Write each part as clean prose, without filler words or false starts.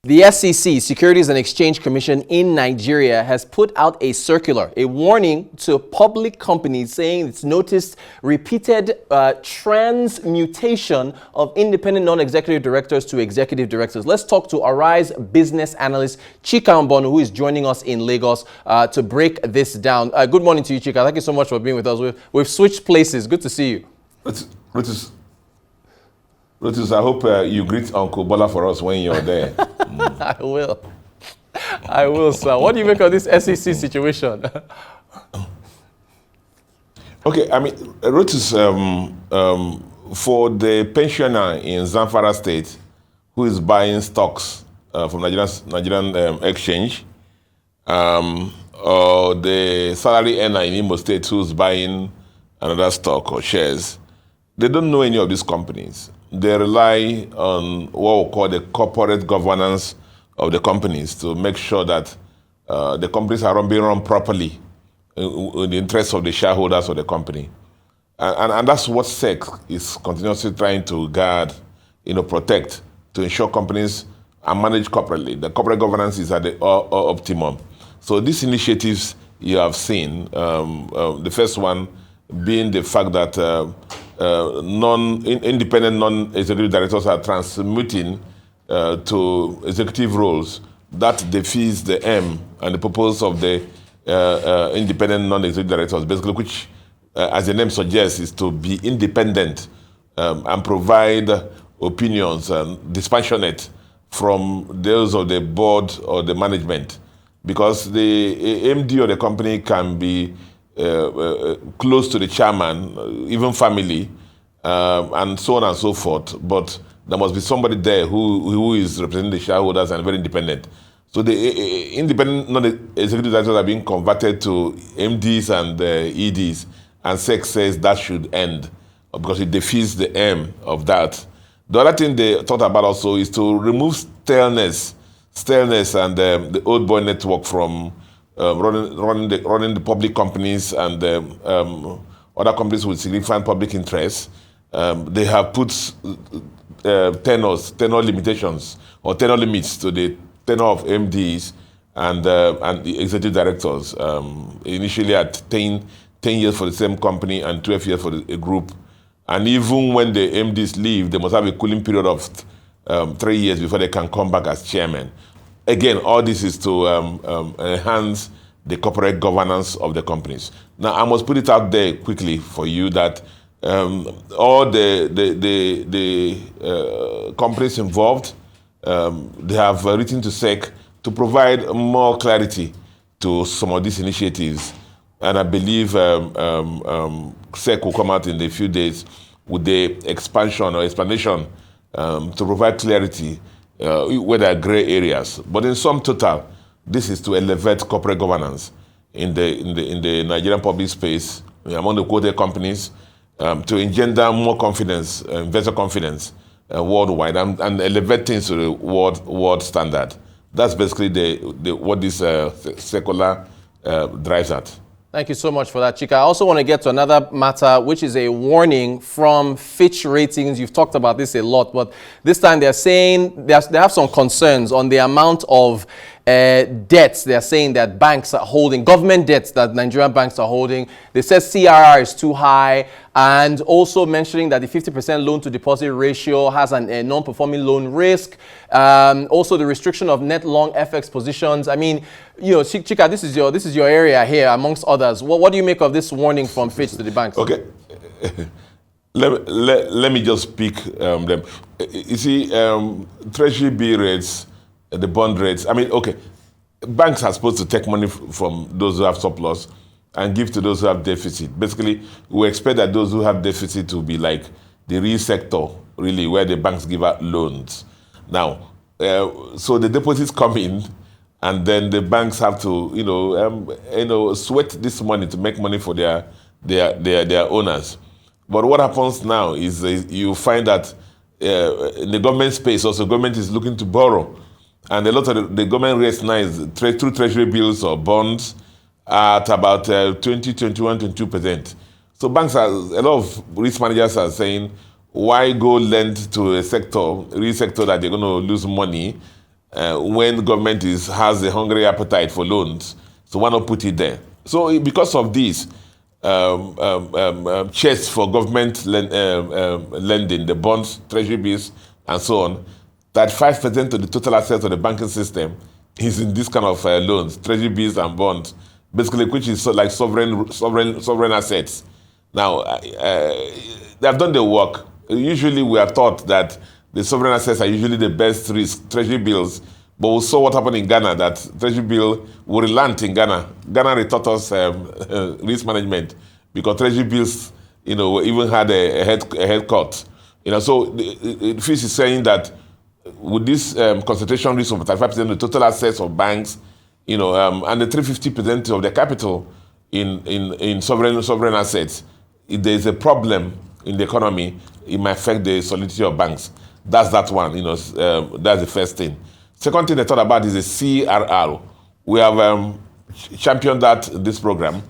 The SEC, Securities and Exchange Commission in Nigeria, has put out a circular, a warning to public companies saying it's noticed repeated transmutation of independent non-executive directors to executive directors. Let's talk to Arise business analyst Chika Mbonu, who is joining us in Lagos to break this down. Good morning to you, Chika. Thank you so much for being with us. We've switched places. Good to see you. Lotus, I hope you greet Uncle Bola for us when you're there. I will. I will, sir. What do you make of this SEC situation? Okay, I mean, Lotus, for the pensioner in Zamfara State who is buying stocks from Nigerian exchange, or the salary earner in Imo State who's buying another stock or shares, they don't know any of these companies. They rely on what we call the corporate governance of the companies to make sure that the companies are being run properly in the interest of the shareholders of the company. And that's what SEC is continuously trying to guard, protect, to ensure companies are managed corporately. The corporate governance is at the optimum. So these initiatives you have seen, the first one being the fact that independent non-executive directors are transmuting to executive roles. That defeats the aim and the purpose of the independent non-executive directors, basically, which, as the name suggests, is to be independent and provide opinions dispassionate from those of the board or the management, because the MD of the company can be close to the chairman, even family, and so on and so forth. But there must be somebody there who is representing the shareholders and very independent. So the independent non-executive directors are being converted to MDs and EDs, and SEC says that should end because it defeats the aim of that. The other thing they thought about also is to remove staleness and the old boy network from running the public companies and other companies with significant public interests. They have put tenure limitations or tenure limits to the tenure of MDs and the executive directors. Initially at 10 years for the same company and 12 years for a group. And even when the MDs leave, they must have a cooling period of 3 years before they can come back as chairman. Again, all this is to enhance the corporate governance of the companies. Now, I must put it out there quickly for you that all the companies involved, they have written to SEC to provide more clarity to some of these initiatives. And I believe SEC will come out in a few days with the expansion or explanation to provide clarity where there are gray areas. But in sum total, this is to elevate corporate governance in the Nigerian public space among the quoted companies, to engender more confidence, investor confidence worldwide, and elevate things to the world standard. That's basically what this circular drives at. Thank you so much for that, Chika. I also want to get to another matter, which is a warning from Fitch Ratings. You've talked about this a lot, but this time they're saying they have some concerns on the amount of debts. They're saying that banks are holding, government debts that Nigerian banks are holding. They said CRR is too high, and also mentioning that the 50% loan to deposit ratio has a non-performing loan risk. Also the restriction of net long FX positions. I mean, Chika, this is your area here amongst others. What do you make of this warning from Fitch to the banks? Okay. Let me just pick them. You see, Treasury bill rates, the bond rates. I mean, okay, banks are supposed to take money from those who have surplus and give to those who have deficit. Basically, we expect that those who have deficit to be like the real sector, really, where the banks give out loans. Now, so the deposits come in, and then the banks have to, sweat this money to make money for their owners. But what happens now is you find that in the government space, also government is looking to borrow. And a lot of the government rates now is through treasury bills or bonds at about 22%. So banks a lot of risk managers are saying, why go lend to a sector, real sector that they're going to lose money when government has a hungry appetite for loans. So why not put it there? So because of this, chest for government lending, the bonds, treasury bills, and so on, that 5% of the total assets of the banking system is in this kind of loans, treasury bills and bonds, basically, which is like sovereign assets. Now, they have done the work. Usually, we are taught that the sovereign assets are usually the best risk, treasury bills. But we saw what happened in Ghana, that treasury bill will relent in Ghana. Ghana taught us risk management because treasury bills, even had a head cut. So Fitch is saying that with this concentration risk of 35% of the total assets of banks, and the 350% of the capital in sovereign assets, if there is a problem in the economy, it might affect the solidity of banks. That's that one. That's the first thing. Second thing they thought about is the CRR. We have championed that in this program.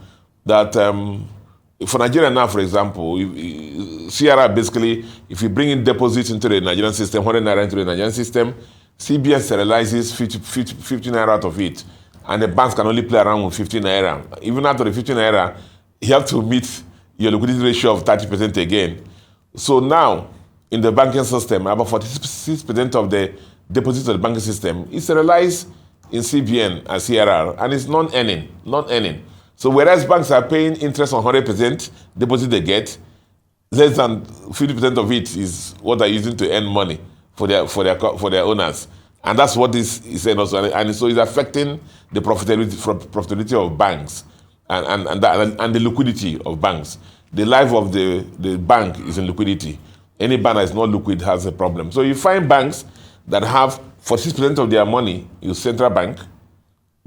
That for Nigeria now, for example, CRR basically, if you bring in deposits into the Nigerian system, 100 naira into the Nigerian system, CBN sterilizes 50 naira out of it, and the banks can only play around with 50 naira. Even after the 50 naira, you have to meet your liquidity ratio of 30% again. So now, in the banking system, about 46% of the deposits of the banking system is sterilized in CBN and CRR, and it's non-earning. So whereas banks are paying interest on 100% deposit they get, less than 50% of it is what they're using to earn money for their owners. And that's what this is saying also. And so it's affecting the profitability of banks and the liquidity of banks. The life of the bank is in liquidity. Any bank that is not liquid has a problem. So you find banks that have 46% of their money in central bank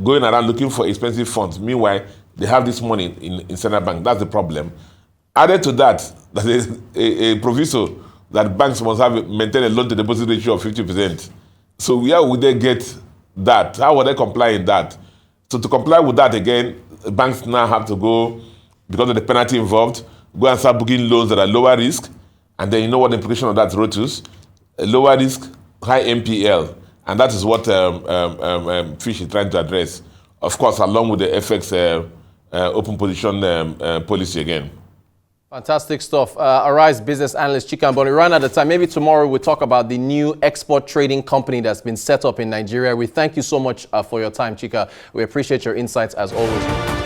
going around looking for expensive funds. Meanwhile, they have this money in central bank. That's the problem. Added to that, there is a proviso that banks must maintain a loan to deposit ratio of 50%. So where would they get that? How would they comply in that? So to comply with that again, banks now have to go, because of the penalty involved, go and start booking loans that are lower risk. And then you know what the implication of that rotus? Lower risk, high MPL. And that is what Fitch is trying to address. Of course, along with the FX open position policy again. Fantastic stuff. Arise business analyst Chika Mbonu. We ran out of time. Maybe tomorrow we'll talk about the new export trading company that's been set up in Nigeria. We thank you so much for your time, Chika. We appreciate your insights as always.